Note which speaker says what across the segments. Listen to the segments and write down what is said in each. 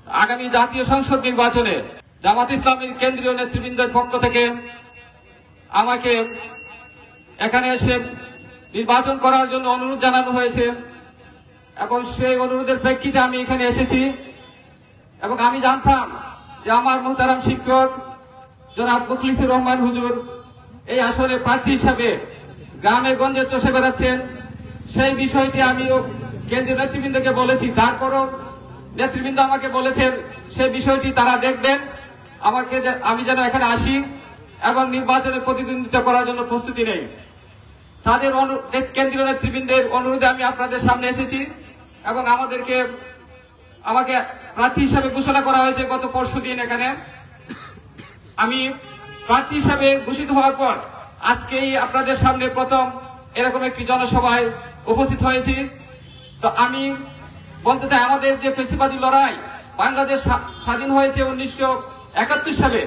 Speaker 1: আগামী জাতীয় সংসদ নির্বাচনে জামাত ইসলামীর কেন্দ্রীয় নেতৃবৃন্দের পক্ষ থেকে আমাকে এখানে এসে নির্বাচন করার জন্য অনুরোধ জানানো হয়েছে এবং সেই অনুরোধের প্রেক্ষিতে আমি এখানে এসেছি। এবং আমি জানতাম যে আমার মোহতারাম শিক্ষক জনাব মুখলিসুর রহমান হুজুর এই আসরে প্রার্থী হিসাবে গ্রামে গঞ্জে চষে বেড়াচ্ছেন। সেই বিষয়টি আমিও কেন্দ্রীয় নেতৃবৃন্দকে বলেছি, তারপরও নেতৃবৃন্দ আমাকে বলেছেন সেই বিষয়টি তারা দেখবেন, আমি যেন এখানে আসি এবং নির্বাচনে প্রতিদ্বন্দ্বিতা করার জন্য প্রস্তুতি নেই। তাদের কেন্দ্রীয় নেতৃবৃন্দের অনুরোধে আমি আপনাদের সামনে এসেছি এবং আমাকে প্রার্থী হিসাবে ঘোষণা করা হয়েছে গত পরশুদিন। এখানে আমি প্রার্থী হিসাবে ঘোষিত হওয়ার পর আজকেই আপনাদের সামনে প্রথম এরকম একটি জনসভায় উপস্থিত হয়েছি। তো আমি বলতে চাই, আমাদের যে ফ্যাসিবাদী লড়াই, বাংলাদেশ স্বাধীন হয়েছে 1971 সালে।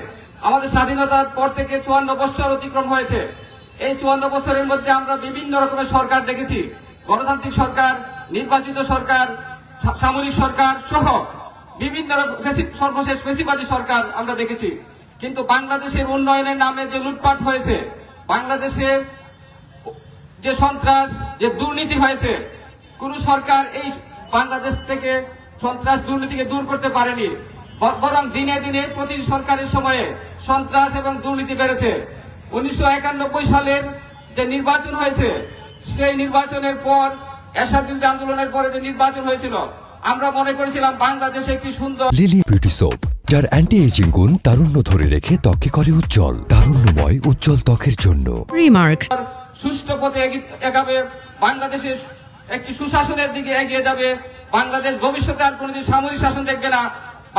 Speaker 1: আমাদের স্বাধীনতার পর থেকে 54 বছর অতিক্রম হয়েছে। এই 54 বছরের মধ্যে আমরা বিভিন্ন রকমের সরকার দেখেছি, গণতান্ত্রিক সরকার, নির্বাচিত সরকার, সামরিক সরকার সহ বিভিন্ন সর্বশেষ ফ্যাসিবাদী সরকার আমরা দেখেছি। কিন্তু বাংলাদেশের উন্নয়নের নামে যে লুটপাট হয়েছে, বাংলাদেশে যে সন্ত্রাস, যে দুর্নীতি হয়েছে, কোন সরকার এই বাংলাদেশ থেকে সন্ত্রাস দুর্নীতিকে দূর করতে পারেনি। বরং দিনে দিনে প্রতি সরকারের সময়ে সন্ত্রাস এবং দুর্নীতি বেড়েছে। 1991 সালের যে নির্বাচন হয়েছে, সেই নির্বাচনের পর এরশাদ আন্দোলনের পরে যে নির্বাচন হয়েছিল, আমরা মনে করেছিলাম বাংলাদেশে একটি সুন্দর
Speaker 2: লিলি বিউটি সোপ, যার অ্যান্টি এজিং গুণ তারুণ্য ধরে রেখে ত্বকে করে উজ্জ্বল, তারুণ্যময় উজ্জ্বল ত্বকের জন্য।
Speaker 3: রিমার্ক
Speaker 1: সুষ্ঠু পথে এগাবে, বাংলাদেশের একটি সুশাসনের দিকে এগিয়ে যাবে। বাংলাদেশ ভবিষ্যতে আর কোনোদিন সামরিক শাসন দেখবে না,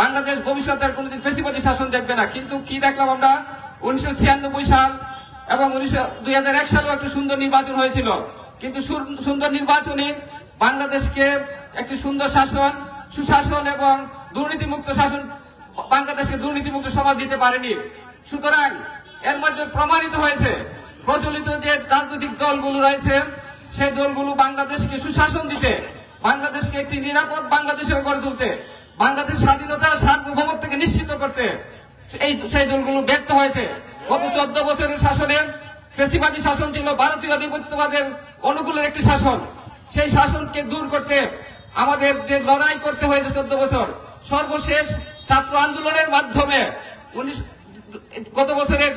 Speaker 1: বাংলাদেশ ভবিষ্যতে আর কোনোদিন ফ্যাসিবাদী শাসন দেখবে না। কিন্তু কি দেখলাম আমরা, 1996 সাল এবং 2001 সালেও একটা সুন্দর নির্বাচন হয়েছিল, কিন্তু সুন্দর নির্বাচনে বাংলাদেশকে একটি সুন্দর শাসন, সুশাসন এবং দুর্নীতিমুক্ত শাসন, বাংলাদেশকে দুর্নীতিমুক্ত সমাজ দিতে পারেনি। সুতরাং এর মধ্যে প্রমাণিত হয়েছে প্রচলিত যে রাজনৈতিক দলগুলো রয়েছে, সেই দলগুলো বাংলাদেশকে সুশাসন দিতে, বাংলাদেশকে একটি নিরাপদ বাংলাদেশের গড়ে তুলতে, বাংলাদেশ স্বাধীনতা সার্বভৌমত্বকে নিশ্চিত করতে সেই দলগুলো ব্যর্থ হয়েছে। গত 14 বছরের শাসনে ফ্যাসিবাদী শাসন ছিল ভারতীয় আধিপত্যবাদের অনুকূলের একটি শাসন। সেই শাসনকে দূর করতে আমাদের যে লড়াই করতে হয়েছে 14 বছর, সর্বশেষ ছাত্র আন্দোলনের মাধ্যমে গত বছরের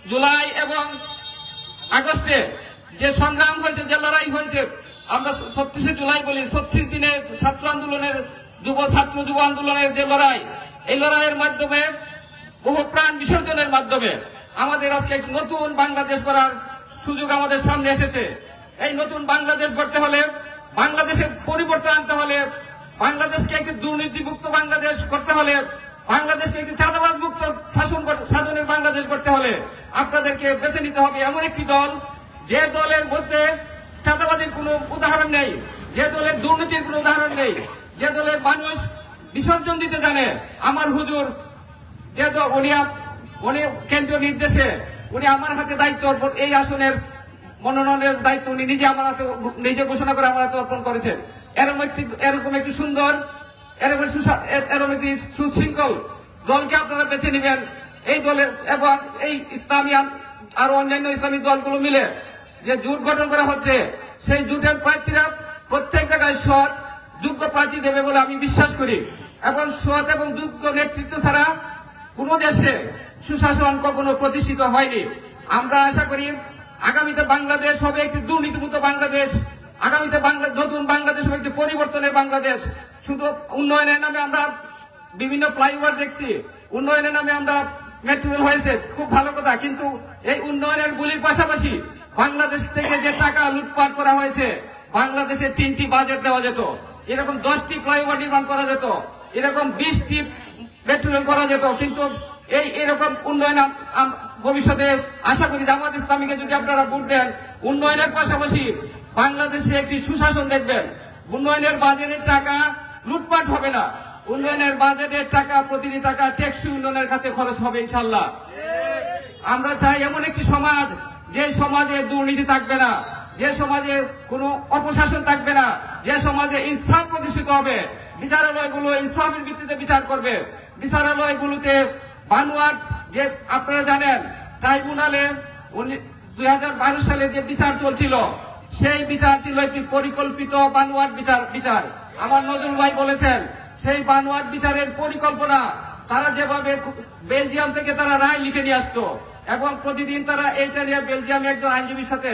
Speaker 1: জুলাই এবং আগস্টে যে সংগ্রাম হয়েছে, যে লড়াই হয়েছে, আমরা 36 জুলাই বলি, 36 দিনে ছাত্র আন্দোলনের যুব আন্দোলনের যে লড়াই, এই লড়াইয়ের মাধ্যমে বহু প্রাণ বিসর্জনের মাধ্যমে আমাদের আজকে এক নতুন বাংলাদেশ গড়ার সুযোগ আমাদের সামনে এসেছে। এই নতুন বাংলাদেশ গড়তে হলে, বাংলাদেশের পরিবর্তন আনতে হলে, বাংলাদেশকে একটি দুর্নীতিমুক্ত বাংলাদেশ করতে হলে, বাংলাদেশকে একটি চাঁদাবাজ মুক্ত শাসনের বাংলাদেশ করতে হলে আপনাদেরকে বেছে নিতে হবে এমন একটি দল, যে দলের মধ্যে চাঁদাবাজির কোনো উদাহরণ নেই, যে দলের দুর্নীতির কোনো উদাহরণ নেই, যে দলের মানুষ বিসর্জন দিতে জানে। আমার হুজুর যেহেতু উনি কেন্দ্রীয় নির্দেশে উনি আমার হাতে দায়িত্ব, এই আসনের মনোনয়নের দায়িত্ব উনি নিজে আমার হাতে, নিজে ঘোষণা করে আমার হাতে অর্পণ করেছেন। এরকম একটি সুন্দর, এরকম একটি সুশৃঙ্খল দলকে আপনারা বেছে নেবেন। এই দলের এবং এই ইসলামী আরো অন্যান্য ইসলামী দলগুলো মিলে যে জোট গঠন করা হচ্ছে, সেই জোটের প্রার্থীরা প্রত্যেক জায়গায় সৎ যোগ্য প্রার্থী দেবে বলে আমি বিশ্বাস করি। এবং সৎ এবং যোগ্য নেতৃত্ব ছাড়া কোন দেশে সুশাসন কখনো প্রতিষ্ঠিত হয়নি। আমরা আশা করি আগামীতে বাংলাদেশ হবে একটি দুর্নীতিমুক্ত বাংলাদেশ, আগামীতে নতুন বাংলাদেশ হবে একটি পরিবর্তনের বাংলাদেশ। শুধু উন্নয়নের নামে আমরা বিভিন্ন ফ্লাইওভার দেখছি, উন্নয়নের নামে আমরা মেট্রো রেল হয়েছে, খুব ভালো কথা, কিন্তু এই উন্নয়নের গুলির পাশাপাশি বাংলাদেশ থেকে যে টাকা লুটপাট করা হয়েছে, বাংলাদেশে 3টি বাজেট দেওয়া যেত, এরকম 10টি ফ্লাইওভার নির্মাণ করা যেত, এরকম 20টি মেট্রো রেল করা যেত। কিন্তু এরকম উন্নয়ন ভবিষ্যতে আশা করি জামাত ইসলামীকে যদি আপনারা ভোট দেন, উন্নয়নের পাশাপাশি বাংলাদেশে একটি সুশাসন দেখবেন। উন্নয়নের বাজেটের টাকা লুটপাট হবে না, উন্নয়নের বাজেটের টাকা, প্রতিটি টাকা টেকসই উন্নয়নের খাতে খরচ হবে ইনশাআল্লাহ। আমরা চাই এমন একটি সমাজ, যে সমাজে দুর্নীতি থাকবে না, যে সমাজে কোনো অপশাসন থাকবে না, যে সমাজে ইনসাফ প্রতিষ্ঠিত হবে, বিচারালয়গুলো ইনসাফের ভিত্তিতে বিচার করবে। বিচারালয়গুলোতে বানোয়াট যে আপনারা জানেন ট্রাইব্যুনালে 2012 সালে যে বিচার চলছিল, সেই বিচার ছিল একটি পরিকল্পিত বানোয়াট বিচার। আমার নজরুল ভাই বলেছেন সেই বানোয়াট বিচারের পরিকল্পনা, তারা যেভাবে বেলজিয়াম থেকে তারা রায় লিখে নিয়ে আসতো এবং প্রতিদিন তারা এইটা নিয়ে বেলজিয়ামে একজন আইনজীবীর সাথে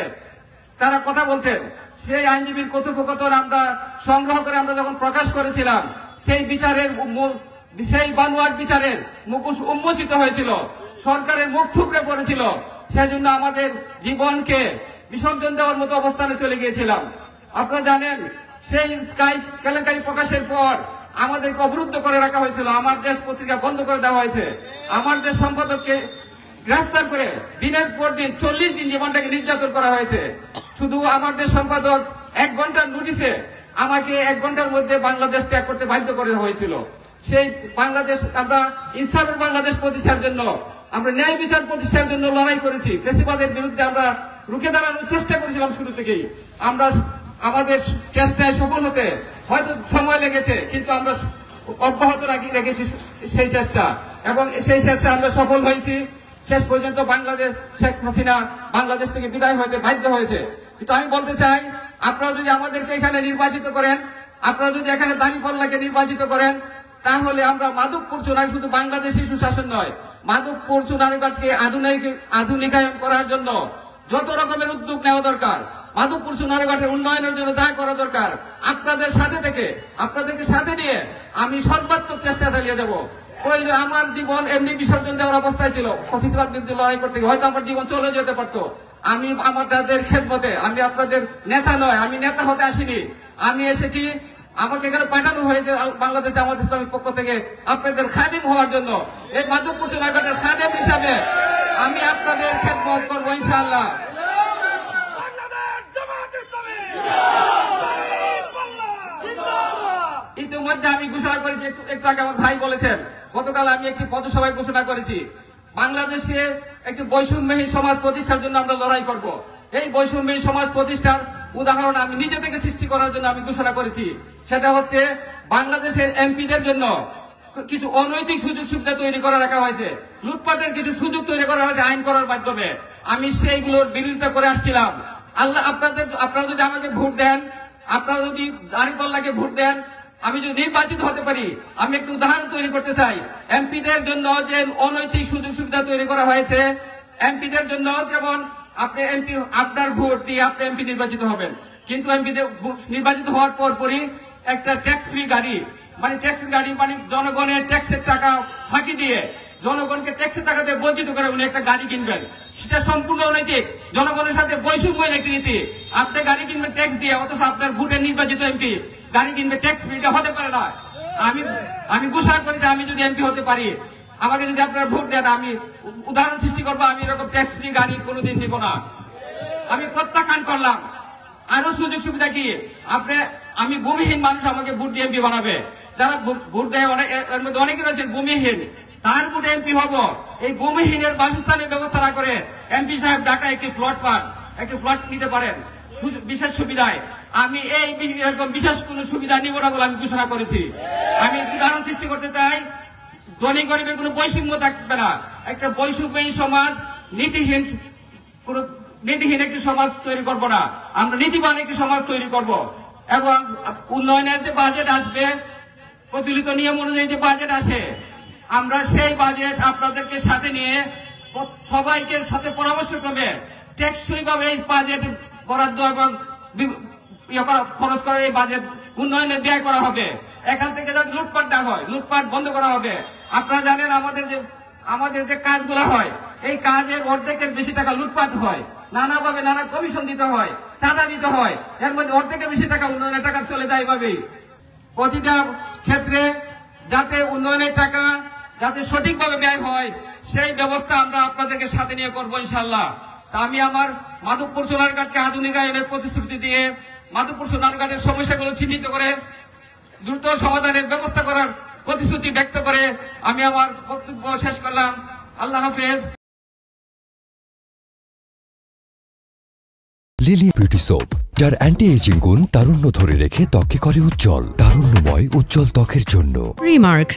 Speaker 1: তারা কথা বলতেন। সেই আইনজীবীর কথোপকথন আমরা সংগ্রহ করে আমরা যখন প্রকাশ করেছিলাম, সেই বানোয়াট বিচারের মুখোশ উন্মোচিত হয়েছিল, সরকারের মুখ থুবড়ে পড়েছিল। সেজন্য আমাদের জীবনকে বিসর্জন দেওয়ার মতো অবস্থানে চলে গিয়েছিলাম। আপনারা জানেন সেই স্কাই কেলেঙ্কারি প্রকাশের পর আমাদেরকে অবরুদ্ধ করে রাখা হয়েছিল, আমার দেশ পত্রিকা বন্ধ করে দেওয়া হয়েছে, আমার দেশ সম্পাদককে গ্রেফতার করে দিনের পর দিন 40 দিন জীবনটাকে নির্যাতন করা হয়েছে। শুধু আমার দেশ সম্পাদক 1 ঘন্টার নোটিশে আমাকে 1 ঘন্টার মধ্যে বাংলাদেশ ত্যাগ করতে বাধ্য করে হয়েছিল। সেই বাংলাদেশ আমরা ইনসাফের বাংলাদেশ প্রতিষ্ঠার জন্য, আমরা ন্যায় বিচার প্রতিষ্ঠার জন্য লড়াই করেছি। ফ্যাসিবাদের বিরুদ্ধে আমরা রুখে দাঁড়ানোর চেষ্টা করেছিলাম শুরু থেকেই। আমরা আমাদের চেষ্টায় সফল হতে হয়তো সময় লেগেছে, কিন্তু আমরা অব্যাহত রেখেছি সেই চেষ্টা এবং সেই চেষ্টা আমরা সফল হয়েছি। শেষ পর্যন্ত বাংলাদেশ শেখ হাসিনা বাংলাদেশ থেকে বিদায় হতে বাধ্য হয়েছে। কিন্তু আমি বলতে চাই, আপনারা যদি আমাদেরকে এখানে নির্বাচিত করেন, আপনারা যদি এখানে দাঁড়িপাল্লাকে নির্বাচিত করেন, তাহলে আমরা মাদকপুর চুনার শুধু বাংলাদেশি সুশাসন নয়, মাদকপুর চুনারঘাটকে আধুনিকায়ন করার জন্য যত রকমের উদ্যোগ নেওয়া দরকার, মাধবপুর সোনারঘাটের উন্নয়নের জন্য যা করা দরকার, আপনাদের সাথে থেকে আপনাদেরকে সাথে নিয়ে আমি সর্বাত্মক চেষ্টা চালিয়ে যাব। ওই যে আমার জীবন এমনি বিসর্জন দেওয়ার অবস্থায় ছিল, ফ্যাসিবাদ বিরুদ্ধে লড়াই করতে গিয়ে হয়তো আমার জীবন চলে যেতে পারতো। আমি আমাদের খেদমতে, আমি আপনাদের নেতা নয়, আমি নেতা হতে আসিনি, আমি এসেছি, আমাকে এখানে পাঠানো হয়েছে বাংলাদেশ জামাত ইসলামীর পক্ষ থেকে আপনাদের খাদিম হওয়ার জন্য। এই মাধবপুর সোনারঘাটের খাদিম হিসাবে আমি আপনাদের খেদমত করবো ইনশাআল্লাহ। ইতিমধ্যে আমি ঘোষণা করেছি, একটু আগে আমার ভাই বলেছেন, গতকাল আমি একটি পথসভায় ঘোষণা করেছি, বাংলাদেশে একটি বৈষম্যহীন সমাজ প্রতিষ্ঠার জন্য আমরা লড়াই করব। এই বৈষম্যহীন সমাজ প্রতিষ্ঠার উদাহরণ আমি নিজে থেকে সৃষ্টি করার জন্য আমি ঘোষণা করেছি। সেটা হচ্ছে বাংলাদেশের এমপিদের জন্য কিছু অনৈতিক সুযোগ সুবিধা তৈরি করে রাখা হয়েছে, লুটপাটের কিছু সুযোগ তৈরি করা হয়েছে আইন করার মাধ্যমে। আমি সেইগুলোর বিরোধিতা করে আসছিলাম। আপনারা যদি আমাকে ভোট দেন, আপনারা যদি দাঁড়িপাল্লাকে ভোট দেন, আমি যদি নির্বাচিত হতে পারি, আমি একটু উদাহরণ তৈরি করতে চাই। এমপিদের জন্য যে অনৈতিক সুযোগ সুবিধা তৈরি করা হয়েছে, এমপিদের জন্য যেমন আপনি এমপি, আপনার ভোট দিয়ে আপনি এমপি নির্বাচিত হবেন, কিন্তু এমপিদের নির্বাচিত হওয়ার পরপরই একটা ট্যাক্স ফ্রি গাড়ি মানে জনগণের ট্যাক্সের টাকা ফাঁকি দিয়ে জনগণকে ট্যাক্সের টাকা দিয়ে বঞ্চিত করে উনি একটা গাড়ি কিনবেন। সেটা সম্পূর্ণ অনৈতিক, জনগণের সাথে বৈষম্যের একটি নীতি। আপনি গাড়ি কিনবেন ট্যাক্স দিয়ে, অথচ আপনার ভোটের নির্বাচিত এমপি গাড়ি কিনবে ট্যাক্স ফ্রি, এটা হতে পারে না। আমি ঘোষণা করেছি, আমি যদি এমপি হতে পারি, আমাকে যদি আপনারা ভোট দেন, আমি উদাহরণ সৃষ্টি করবো, আমি এরকম ট্যাক্স ফ্রি গাড়ি কোনোদিন দিব না। আমি প্রত্যাখ্যান করলাম। আরো সুযোগ সুবিধা কি, আমি ভূমিহীন মানুষ আমাকে ভোট দিয়ে এমপি বানাবে, যারা ভোট দেয় এর মধ্যে অনেকে রয়েছেন ভূমিহীন, তার ভোটে এমপি হব। এই ভূমিহীনের বাসস্থানের ব্যবস্থা না করে এমপি সাহেব ঢাকায় একটি ফ্ল্যাট নিতে পারেন বিশেষ সুবিধায়। আমি এরকম বিশেষ কোন সুবিধা নিব না বলে আমি ঘোষণা করেছি। আমি উদাহরণ সৃষ্টি করতে চাই, ধনী গরিবের কোন বৈষম্য থাকবে না, একটা বৈষম্যহীন সমাজ, নীতিহীন একটি সমাজ তৈরি করব না, আমরা নীতিবান একটি সমাজ তৈরি করব। এবং উন্নয়নের যে বাজেট আসবে, প্রচলিত নিয়ম অনুযায়ী যে বাজেট আসে, আমরা সেই বাজেট আপনাদেরকে সাথে নিয়ে সবাইকে সাথে পরামর্শ ক্রমে টেকসই ভাবে এই বাজেট বরাদ্দ এবং খরচ করা, এই বাজেট উন্নয়নে ব্যয় করা হবে। এখান থেকে যাতে লুটপাট না হয়, লুটপাট বন্ধ করা হবে। আপনারা জানেন আমাদের যে কাজগুলো হয়, এই কাজের অর্ধেকের বেশি টাকা লুটপাট হয়, নানাভাবে নানা কমিশন দিতে হয়, চাঁদা দিতে হয়, এর মধ্যে অর্ধেকের বেশি টাকা উন্নয়নের টাকা চলে যায় এভাবেই। প্রতিটা ক্ষেত্রে যাতে উন্নয়নের টাকা যাতে সঠিকভাবে ব্যয় হয়, সেই ব্যবস্থা আমরা আপনাদেরকে সাথে নিয়ে করবো ইনশাল্লাহ। তা আমি আমার মাধবপুর সোনারঘাটকে আধুনিকায়নের প্রতিশ্রুতি দিয়ে, মাধবপুর সোনারঘাটের সমস্যাগুলো চিহ্নিত করে দ্রুত সমাধানের ব্যবস্থা করার প্রতিশ্রুতি ব্যক্ত করে আমি আমার বক্তব্য শেষ করলাম। আল্লাহ হাফেজ।
Speaker 2: লিলি বিউটি সোপ, যার অ্যান্টি এজিং গুণ তারুণ্য ধরে রেখে ত্বককে করে উজ্জ্বল। তারুণ্যময় উজ্জ্বল ত্বকের জন্য।
Speaker 3: রিমার্ক,